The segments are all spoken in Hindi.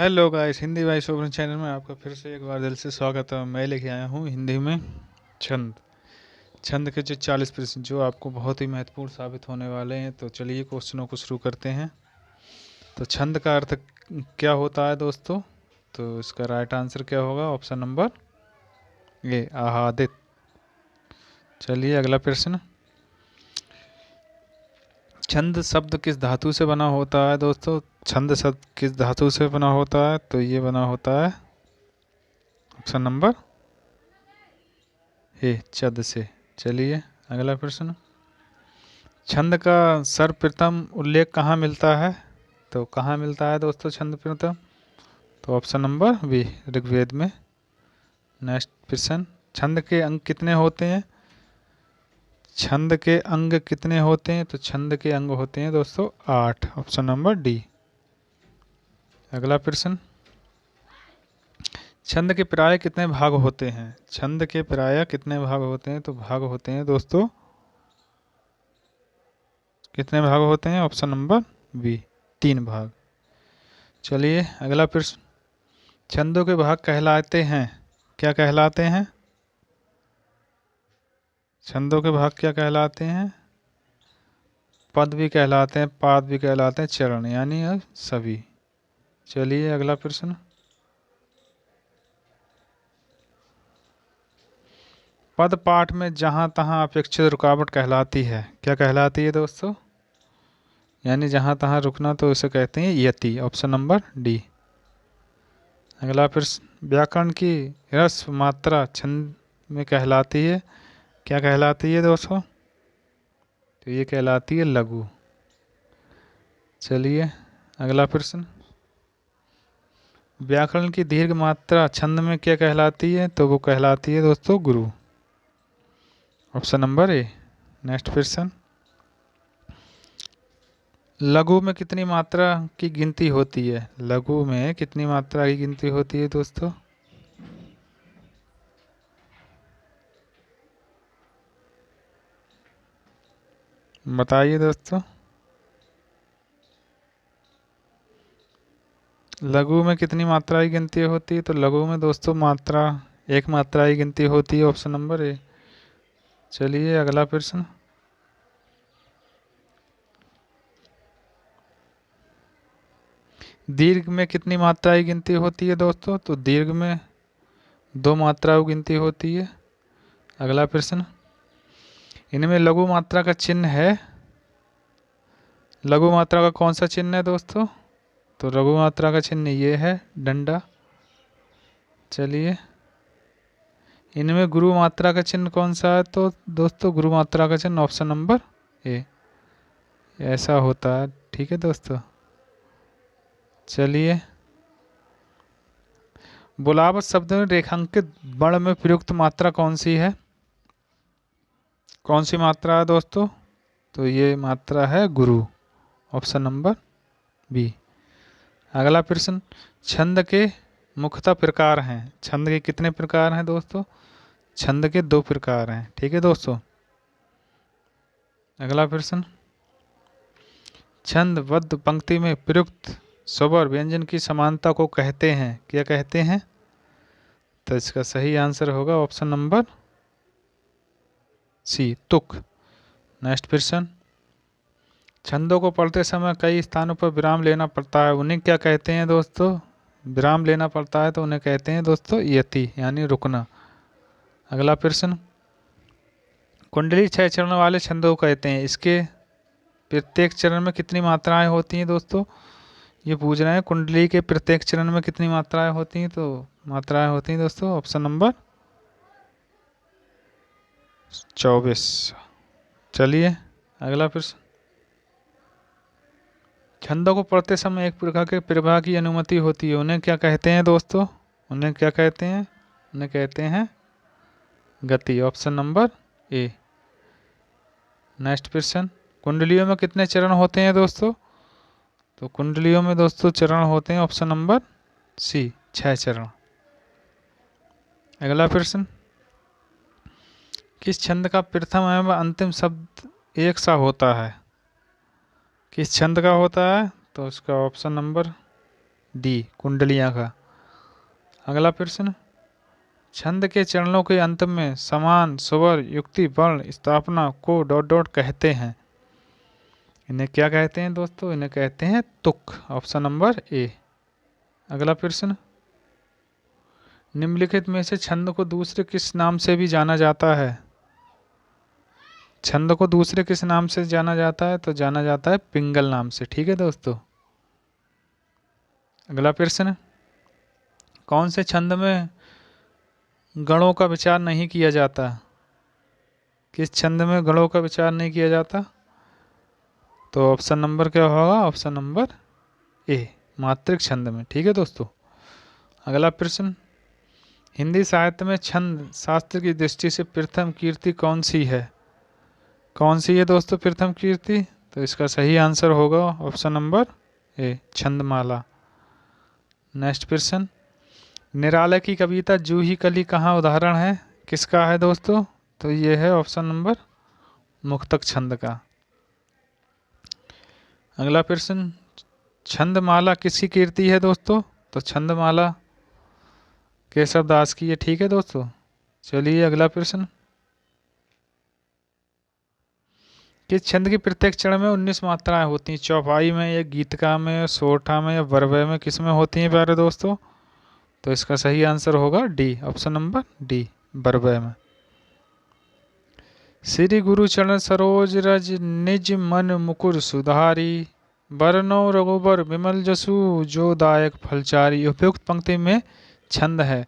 हेलो गाइस, हिंदी भाई शोभन चैनल में आपका फिर से एक बार दिल से स्वागत है। मैं लेके आया हूँ हिंदी में छंद। छंद के जो 40% जो आपको बहुत ही महत्वपूर्ण साबित होने वाले हैं। तो चलिए क्वेश्चनों को शुरू करते हैं। तो छंद का अर्थ क्या होता है दोस्तों? तो इसका राइट आंसर क्या होगा? ऑप्शन नंबर ए, आहादित। चलिए अगला प्रश्न। छंद शब्द किस धातु से बना होता है दोस्तों? छंद शब्द किस धातु से बना होता है? तो ये बना होता है ऑप्शन नंबर ए, चद से। चलिए अगला प्रश्न। छंद का सर्वप्रथम उल्लेख कहाँ मिलता है? तो कहाँ मिलता है दोस्तों छंद प्रथम? तो ऑप्शन नंबर बी, ऋग्वेद में। नेक्स्ट प्रश्न। छंद के अंग कितने होते हैं? छंद के अंग कितने होते हैं? तो छंद के अंग होते हैं दोस्तों 8। Option number D. अगला प्रश्न। छंद के प्राय कितने भाग होते हैं? छंद के प्राय कितने भाग होते हैं? तो भाग होते हैं दोस्तों, कितने भाग होते हैं? ऑप्शन नंबर बी, 3 भाग। चलिए अगला प्रश्न। छंदों के भाग कहलाते हैं, क्या कहलाते हैं? छंदों के भाग क्या कहलाते हैं? पद भी कहलाते हैं, पाद भी कहलाते हैं, चरण यानी सभी। चलिए अगला प्रश्न। पद पाठ में जहां तहां अपेक्षित रुकावट कहलाती है, क्या कहलाती है दोस्तों? यानी जहां तहां रुकना, तो उसे कहते हैं यति। Option number D. अगला प्रश्न। व्याकरण की ह्रस्व मात्रा छंद में कहलाती है, क्या कहलाती है दोस्तों? तो ये कहलाती है लघु। चलिए अगला प्रश्न। व्याकरण की दीर्घ मात्रा छंद में क्या कहलाती है? तो वो कहलाती है दोस्तों गुरु। ऑप्शन नंबर ए। नेक्स्ट प्रश्न। लघु में कितनी मात्रा की गिनती होती है? लघु में कितनी मात्रा की गिनती होती है दोस्तों? बताइए दोस्तों। लघु में कितनी मात्रा की गिनती होती है? तो लघु में दोस्तों मात्रा, एक मात्रा की गिनती होती है। ऑप्शन नंबर ए। चलिए अगला प्रश्न। दीर्घ में कितनी मात्रा की गिनती होती है दोस्तों? तो दीर्घ में 2 मात्राओं की गिनती होती है। अगला प्रश्न। इनमें लघु मात्रा का चिन्ह है, लघु मात्रा का कौन सा चिन्ह है दोस्तों? तो लघु मात्रा का चिन्ह ये है, डंडा। चलिए इनमें गुरु मात्रा का चिन्ह कौन सा है? तो दोस्तों गुरु मात्रा का चिन्ह ऑप्शन नंबर ए, ऐसा होता है। ठीक है दोस्तों। चलिए बुलावट शब्द में रेखांकित वर्ण में प्रयुक्त मात्रा कौन सी है? कौन सी मात्रा है दोस्तों? तो ये मात्रा है गुरु। Option number B. अगला प्रश्न। छंद के मुख्यतः प्रकार हैं। छंद के कितने प्रकार हैं दोस्तों? छंद के 2 प्रकार हैं। ठीक है दोस्तों। अगला प्रश्न। छंदबद्ध पंक्ति में प्रयुक्त स्वर व्यंजन की समानता को कहते हैं, क्या कहते हैं? तो इसका सही आंसर होगा ऑप्शन नंबर सी, तुक। नेक्स्ट प्रश्न। छंदों को पढ़ते समय कई स्थानों पर विराम लेना पड़ता है, उन्हें क्या कहते हैं दोस्तों? विराम लेना पड़ता है तो उन्हें कहते हैं दोस्तों यति, यानी रुकना। अगला प्रश्न। कुंडली 6 चरण वाले छंदों को कहते हैं, इसके प्रत्येक चरण में कितनी मात्राएं होती हैं दोस्तों? ये पूछ रहे हैं कुंडली के प्रत्येक चरण में कितनी मात्राएं होती हैं। तो मात्राएं होती हैं दोस्तों ऑप्शन नंबर 24। चलिए अगला प्रश्न। छंदों को पढ़ते समय एक प्रकार के प्रवाह की अनुमति होती है, उन्हें क्या कहते हैं दोस्तों? उन्हें क्या कहते हैं? उन्हें कहते हैं गति। ऑप्शन नंबर ए। नेक्स्ट प्रश्न। कुंडलियों में कितने चरण होते हैं दोस्तों? तो कुंडलियों में दोस्तों चरण होते हैं ऑप्शन नंबर सी, 6 चरण। अगला प्रश्न। किस छंद का प्रथम एवं अंतिम शब्द एक सा होता है? किस छंद का होता है? तो उसका ऑप्शन नंबर डी कुंडलियाँ का। अगला प्रश्न, छंद के चरणों के अंत में समान स्वर युक्ति वर्ण स्थापना को डॉट डॉट कहते हैं। इन्हें क्या कहते हैं दोस्तों? इन्हें कहते हैं तुक। ऑप्शन नंबर ए। अगला प्रश्न, निम्नलिखित में से छंद को दूसरे किस नाम से भी जाना जाता है? छंद को दूसरे किस नाम से जाना जाता है? तो जाना जाता है पिंगल नाम से। ठीक है दोस्तों। अगला प्रश्न, कौन से छंद में गणों का विचार नहीं किया जाता? किस छंद में गणों का विचार नहीं किया जाता? तो ऑप्शन नंबर क्या होगा? ऑप्शन नंबर ए, मात्रिक छंद में। ठीक है दोस्तों। अगला प्रश्न, हिंदी साहित्य में छंद शास्त्र की दृष्टि से प्रथम कीर्ति कौन सी है? कौन सी है दोस्तों प्रथम कीर्ति? तो इसका सही आंसर होगा ऑप्शन नंबर ए, छंदमाला। नेक्स्ट प्रश्न, निराला की कविता जूही कली कहाँ उदाहरण है? किसका है दोस्तों? तो ये है ऑप्शन नंबर मुक्तक छंद का। अगला प्रश्न, छंदमाला किसकी कीर्ति है दोस्तों? तो छंदमाला केशव दास की है। ठीक है दोस्तों। चलिए अगला प्रश्न, किस छंद के प्रत्येक चरण में 19 मात्राएं होती हैं? चौपाई में या गीतका में, सोरठा में या बरवे में, किस में होती हैं प्यारे दोस्तों? तो इसका सही आंसर होगा D, option number D, Barve में। श्री गुरु चरण सरोज रज निज मन मुकुर सुधारी, बरनौ रघुबर विमल जसु जो दायक फलचारी। उपयुक्त पंक्ति में छंद है।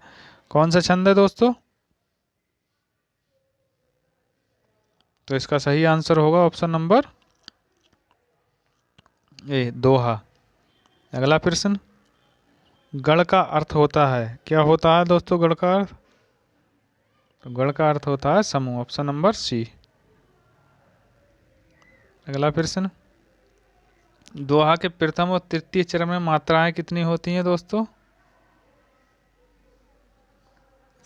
कौन सा छंद है दोस्तों? तो इसका सही आंसर होगा ऑप्शन नंबर ए, दोहा। अगला प्रश्न, गण का अर्थ होता है, क्या होता है दोस्तों गण का अर्थ? तो गण का अर्थ होता है समूह। Option number C. अगला प्रश्न, दोहा के प्रथम और तृतीय चरण में मात्राएं कितनी होती हैं दोस्तों?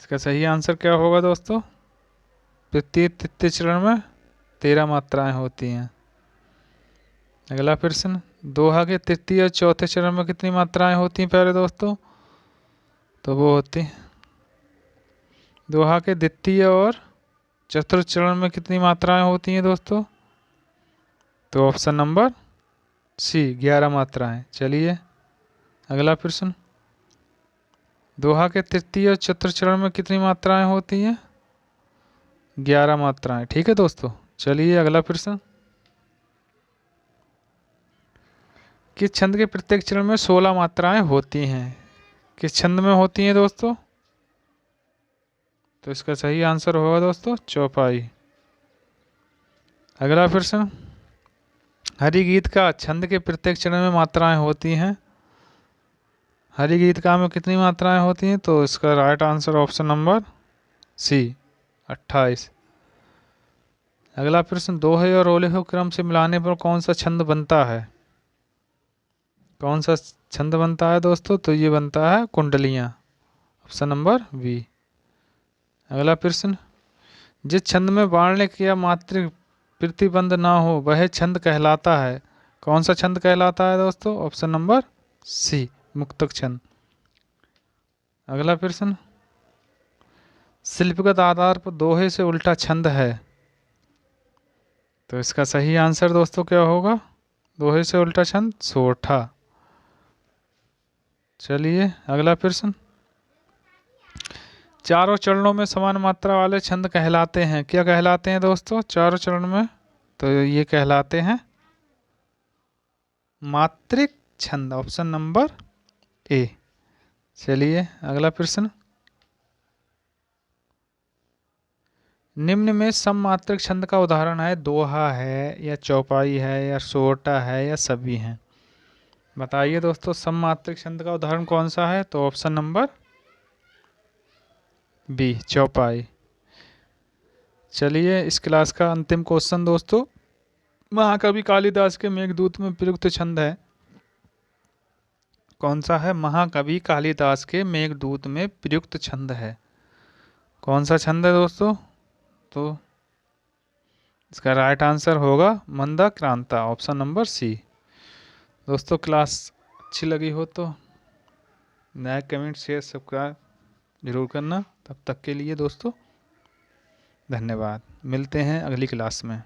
इसका सही आंसर क्या होगा दोस्तों? तृतीय तृतीय चरण में 13 मात्राएं होती हैं। अगला प्रश्न, दोहा के तृतीय और चौथे चरण में कितनी मात्राएं होती हैं प्यारे दोस्तों? तो वो होती हैं, दोहा के द्वितीय और चतुर्थ चरण में कितनी मात्राएं होती हैं दोस्तों? तो ऑप्शन नंबर सी, 11 मात्राएं। चलिए अगला प्रश्न, दोहा के तृतीय और चतुर्थ चरण में कितनी मात्राएं होती हैं? 11 मात्राएं। ठीक है दोस्तों। चलिए अगला प्रश्न, किस छंद के प्रत्येक चरण में 16 मात्राएं होती हैं? किस छंद में होती हैं दोस्तों? तो इसका सही आंसर होगा दोस्तों चौपाई। अगला प्रश्न, हरिगीत का छंद के प्रत्येक चरण में मात्राएं होती हैं? हरिगीत का में कितनी मात्राएं होती हैं? तो इसका right answer option number C, 28। अगला प्रश्न, दोहे और ओले को क्रम से मिलाने पर कौन सा छंद बनता है? कौन सा छंद बनता है दोस्तों? तो ये बनता है कुंडलियाँ। Option number B. अगला प्रश्न, जिस छंद में वार्णिक या मात्रिक प्रतिबंध ना हो वह छंद कहलाता है। कौन सा छंद कहलाता है दोस्तों? ऑप्शन नंबर सी, मुक्तक छंद। अगला प्रश्न, शिल्पगत आधार पर दोहे से उल्टा छंद है। तो इसका सही आंसर दोस्तों क्या होगा? दोहे से उल्टा छंद सोरठा। चलिए अगला प्रश्न, चारों चरणों में समान मात्रा वाले छंद कहलाते हैं, क्या कहलाते हैं दोस्तों चारों चरण में? तो ये कहलाते हैं मात्रिक छंद। ऑप्शन नंबर ए। चलिए अगला प्रश्न, निम्न में सममात्रक छंद का उदाहरण है, दोहा है या चौपाई है या सोरठा है या सभी हैं? बताइए दोस्तों सममात्रक छंद का उदाहरण कौन सा है? तो ऑप्शन नंबर बी, चौपाई। चलिए इस क्लास का अंतिम क्वेश्चन दोस्तों, महाकवि कालिदास के मेघदूत में प्रयुक्त छंद है कौन सा है? महाकवि कालिदास के मेघदूत में प्रयुक्त छंद है कौन सा छंद है दोस्तों? तो इसका राइट आंसर होगा मंदाक्रांता। ऑप्शन नंबर सी। दोस्तों क्लास अच्छी लगी हो तो लाइक कमेंट शेयर सब्सक्राइब जरूर करना। तब तक के लिए दोस्तों धन्यवाद। मिलते हैं अगली क्लास में।